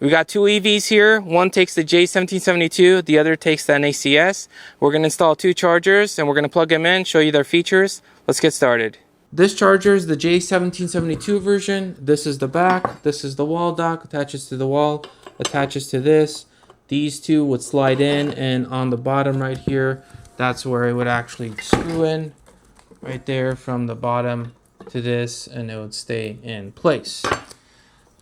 We got two EVs here. One takes the J1772, the other takes the NACS. We're going to install two chargers and we're going to plug them in, show you their features. Let's get started. This charger is the J1772 version. This is the back. This is the wall dock. Attaches to the wall. Attaches to this. These two would slide in, and on the bottom right here, that's where it would actually screw in. Right there from the bottom to this, and it would stay in place.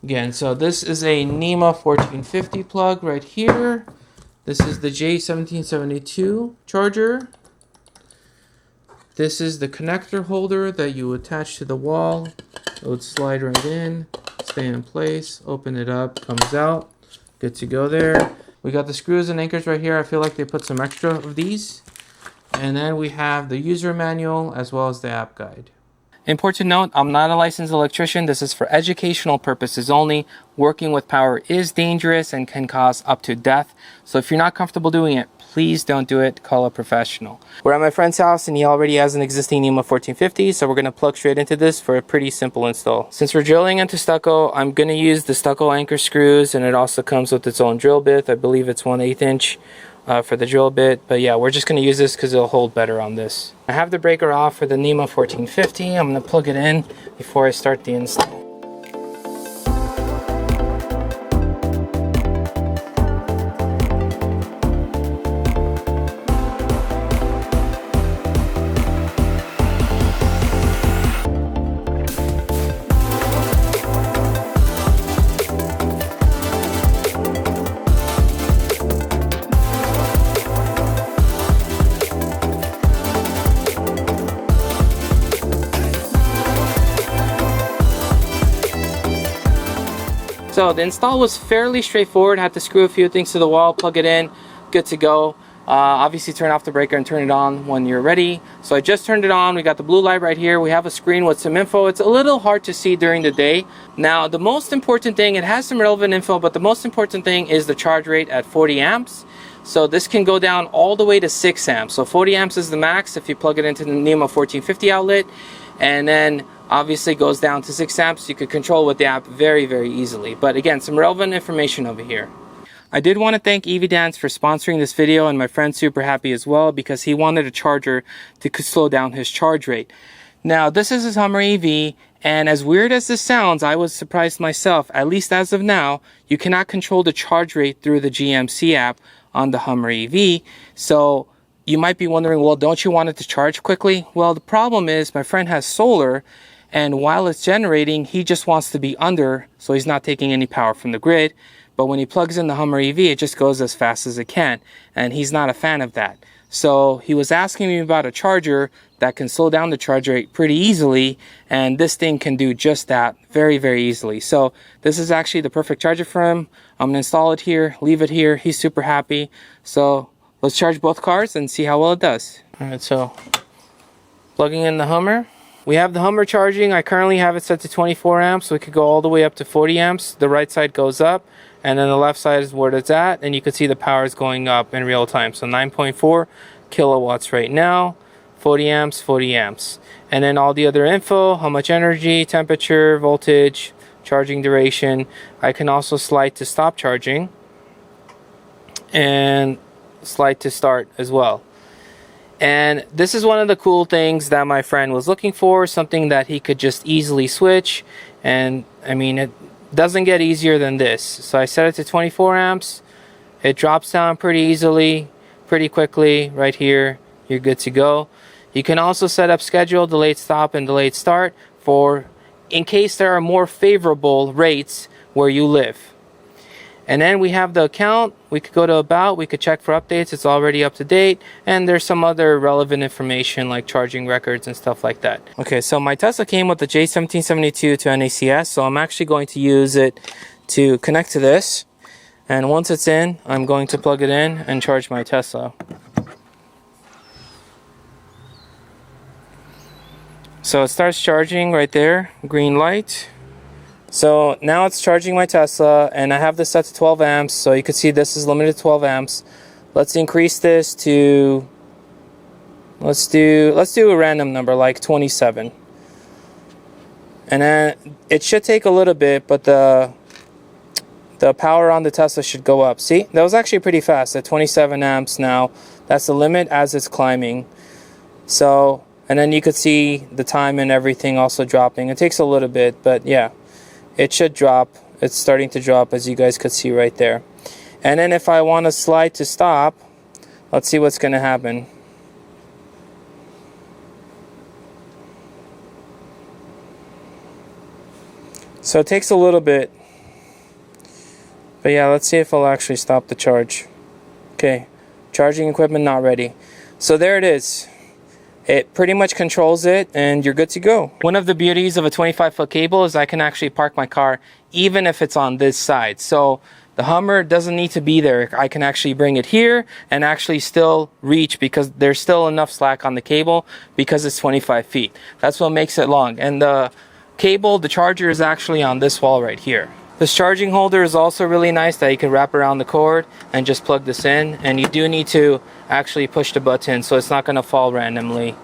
Again, so this is a NEMA 1450 plug right here. This is the J1772 charger. This is the connector holder that you attach to the wall. It would slide right in, stay in place, open it up, comes out. Good to go there. We got the screws and anchors right here. I feel like they put some extra of these. And then we have the user manual as well as the app guide. Important note, I'm not a licensed electrician. This is for educational purposes only. Working with power is dangerous and can cause up to death. So if you're not comfortable doing it, please don't do it. Call a professional. We're at my friend's house and he already has an existing NEMA 1450. So we're going to plug straight into this for a pretty simple install. Since we're drilling into stucco, I'm going to use the stucco anchor screws, and it also comes with its own drill bit. I believe it's 1/8 inch. For the drill bit, but yeah, we're just going to use this because it'll hold better on this. I have the breaker off for the NEMA 1450. I'm going to plug it in before I start the install. So the install was fairly straightforward. I had to screw a few things to the wall, plug it in, good to go. Obviously turn off the breaker and turn it on when you're ready. So I just turned it on. We got the blue light right here. We have a screen with some info. It's a little hard to see during the day. Now the most important thing, it has some relevant info, but the most important thing is the charge rate at 40 amps. So this can go down all the way to 6 amps. So 40 amps is the max if you plug it into the NEMA 1450 outlet. And then obviously goes down to 6 amps. You could control with the app very, very easily. But again, some relevant information over here. I did want to thank EVDance for sponsoring this video, and my friend's super happy as well because he wanted a charger to slow down his charge rate. Now, this is his Hummer EV, and as weird as this sounds, I was surprised myself. At least as of now, you cannot control the charge rate through the GMC app on the Hummer EV. So you might be wondering, well, don't you want it to charge quickly? Well, the problem is my friend has solar, and while it's generating, he just wants to be under, so he's not taking any power from the grid. But when he plugs in the Hummer EV, it just goes as fast as it can, and he's not a fan of that. So he was asking me about a charger that can slow down the charge rate pretty easily, and this thing can do just that very, very easily. So this is actually the perfect charger for him. I'm gonna install it here, leave it here. He's super happy. So let's charge both cars and see how well it does. All right, so plugging in the Hummer. We have the Hummer charging. I currently have it set to 24 amps, so it could go all the way up to 40 amps. The right side goes up, and then the left side is where it's at, and you can see the power is going up in real time. So 9.4 kilowatts right now, 40 amps, 40 amps. And then all the other info, how much energy, temperature, voltage, charging duration. I can also slide to stop charging and slide to start as well. And this is one of the cool things that my friend was looking for, something that he could just easily switch. And I mean, it doesn't get easier than this. So I set it to 24 amps. It drops down pretty easily, pretty quickly right here. You're good to go. You can also set up schedule, delayed stop, and delayed start for in case there are more favorable rates where you live. And then we have the account. We could go to about, we could check for updates. It's already up to date. And there's some other relevant information like charging records and stuff like that. Okay, so my Tesla came with the J1772 to NACS. So I'm actually going to use it to connect to this. And once it's in, I'm going to plug it in and charge my Tesla. So it starts charging right there, green light. So now it's charging my Tesla, and I have this set to 12 amps, so you can see this is limited to 12 amps. Let's increase this to, let's do a random number like 27. And then it should take a little bit, but the the power on the Tesla should go up. See, that was actually pretty fast at 27 amps now. That's the limit as it's climbing. So, and then you could see the time and everything also dropping. It takes a little bit, but yeah, it should drop. It's starting to drop, as you guys could see right there. And then if I want to slide to stop, let's see what's going to happen. So it takes a little bit. But yeah, let's see if it'll actually stop the charge. Okay, charging equipment not ready. So there it is. It pretty much controls it and you're good to go. One of the beauties of a 25-foot cable is I can actually park my car even if it's on this side. So the Hummer doesn't need to be there. I can actually bring it here and actually still reach because there's still enough slack on the cable because it's 25 feet. That's what makes it long. And the cable, the charger is actually on this wall right here. This charging holder is also really nice that you can wrap around the cord and just plug this in, and you do need to actually push the button so it's not going to fall randomly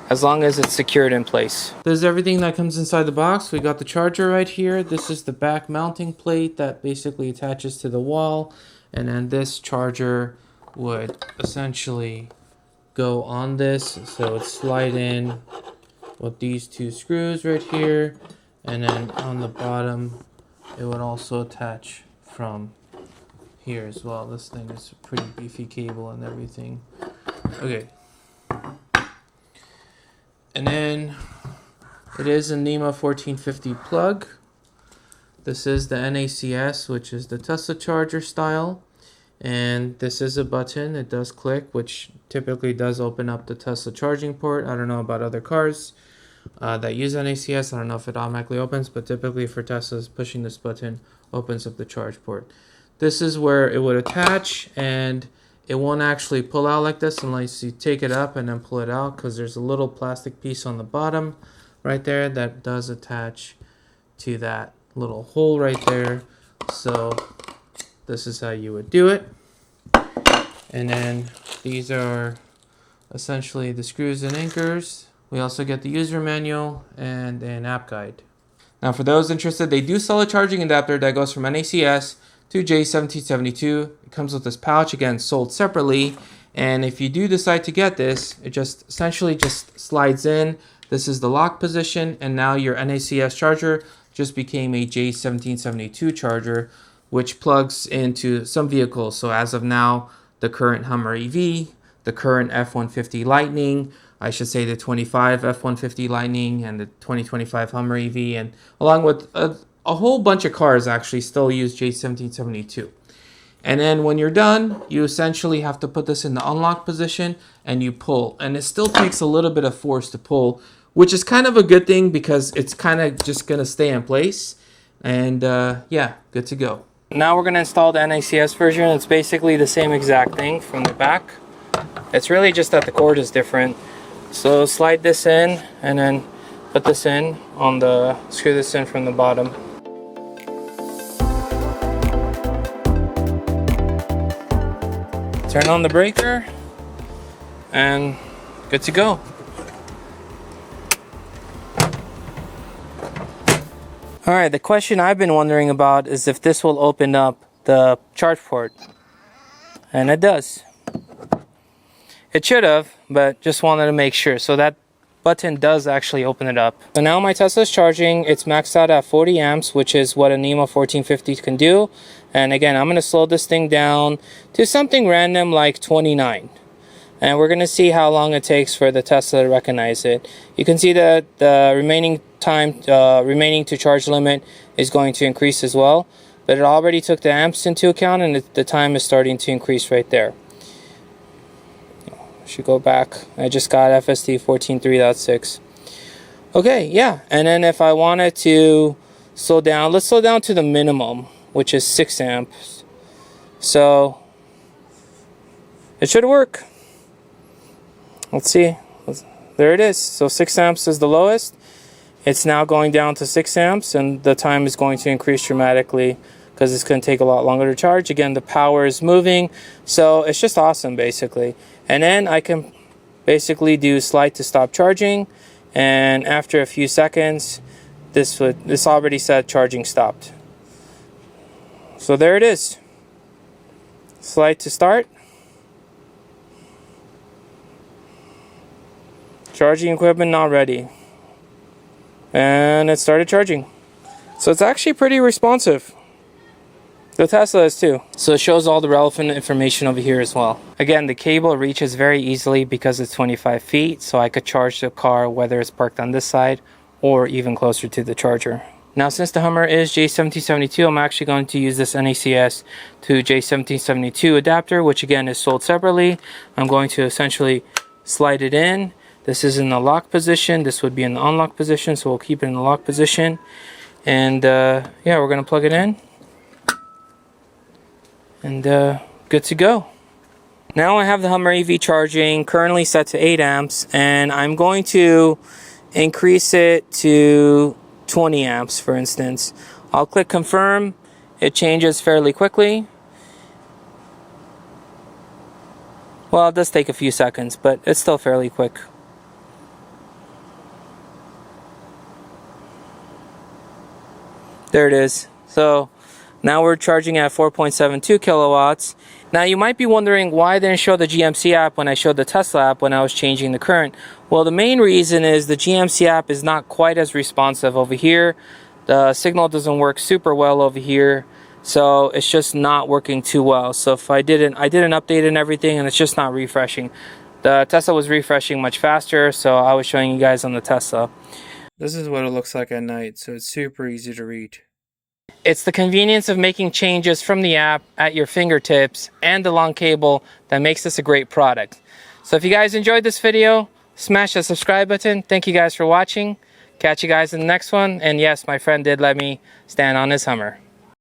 as long as it's secured in place. This is everything that comes inside the box. We got the charger right here. This is the back mounting plate that basically attaches to the wall, and then this charger would essentially go on this, so it slide in with these two screws right here, and then on the bottom it would also attach from here as well. This thing is a pretty beefy cable and everything. Okay. And then it is a NEMA 1450 plug. This is the NACS, which is the Tesla charger style. And this is a button. It does click, which typically does open up the Tesla charging port. I don't know about other cars that use NACS. I don't know if it automatically opens, but typically for Teslas, pushing this button opens up the charge port. This is where it would attach, and it won't actually pull out like this unless you take it up and then pull it out, because there's a little plastic piece on the bottom right there that does attach to that little hole right there. So this is how you would do it. And then these are essentially the screws and anchors. We also get the user manual and an app guide. Now for those interested, they do sell a charging adapter that goes from NACS to J1772. It comes with this pouch, again sold separately, and if you do decide to get this, it just essentially just slides in. This is the lock position, and now your NACS charger just became a J1772 charger, which plugs into some vehicles. So as of now, the current Hummer EV, the current F-150 Lightning, I should say the 25 F-150 Lightning, and the 2025 Hummer EV, and along with a whole bunch of cars actually still use J1772. And then when you're done, you essentially have to put this in the unlock position and you pull. And it still takes a little bit of force to pull, which is kind of a good thing because it's kind of just going to stay in place. And yeah, good to go. Now we're going to install the NACS version. It's basically the same exact thing from the back. It's really just that the cord is different. So slide this in and then put this in on the, screw this in from the bottom. Turn on the breaker and good to go. All right, the question I've been wondering about is if this will open up the charge port, and it does. It should have, but just wanted to make sure. So that button does actually open it up. So now my Tesla's charging. It's maxed out at 40 amps, which is what a NEMA 1450 can do. And again, I'm going to slow this thing down to something random like 29. And we're going to see how long it takes for the Tesla to recognize it. You can see that the remaining time, remaining to charge limit is going to increase as well. But it already took the amps into account, and the time is starting to increase right there. Should go back. I just got FSD 14.3.6. Okay, yeah. And then if I wanted to slow down, let's slow down to the minimum, which is 6 amps. So it should work. Let's see. There it is. So 6 amps is the lowest. It's now going down to 6 amps, and the time is going to increase dramatically because it's going to take a lot longer to charge. Again, the power is moving, so it's just awesome basically. And then I can basically do slide to stop charging, and after a few seconds this already said charging stopped. So there it is. Slide to start. Charging equipment not ready. And it started charging. So it's actually pretty responsive. The Tesla is too. So it shows all the relevant information over here as well. Again, the cable reaches very easily because it's 25 feet, so I could charge the car whether it's parked on this side or even closer to the charger. Now, since the Hummer is J1772, I'm actually going to use this NACS to J1772 adapter, which again is sold separately. I'm going to essentially slide it in. This is in the lock position. This would be in the unlock position, so we'll keep it in the lock position. And yeah, we're going to plug it in. And good to go. Now I have the Hummer EV charging currently set to 8 amps, and I'm going to increase it to 20 amps, for instance. I'll click confirm. It changes fairly quickly. Well, it does take a few seconds, but it's still fairly quick. There it is. So now we're charging at 4.72 kilowatts. Now you might be wondering why I didn't show the GMC app when I showed the Tesla app when I was changing the current. Well, the main reason is the GMC app is not quite as responsive over here. The signal doesn't work super well over here, so it's just not working too well. So if I did an update and everything, and it's just not refreshing. The Tesla was refreshing much faster, so I was showing you guys on the Tesla. This is what it looks like at night, so it's super easy to read. It's the convenience of making changes from the app at your fingertips and the long cable that makes this a great product. So if you guys enjoyed this video, smash the subscribe button. Thank you guys for watching. Catch you guys in the next one. And yes, my friend did let me stand on his Hummer.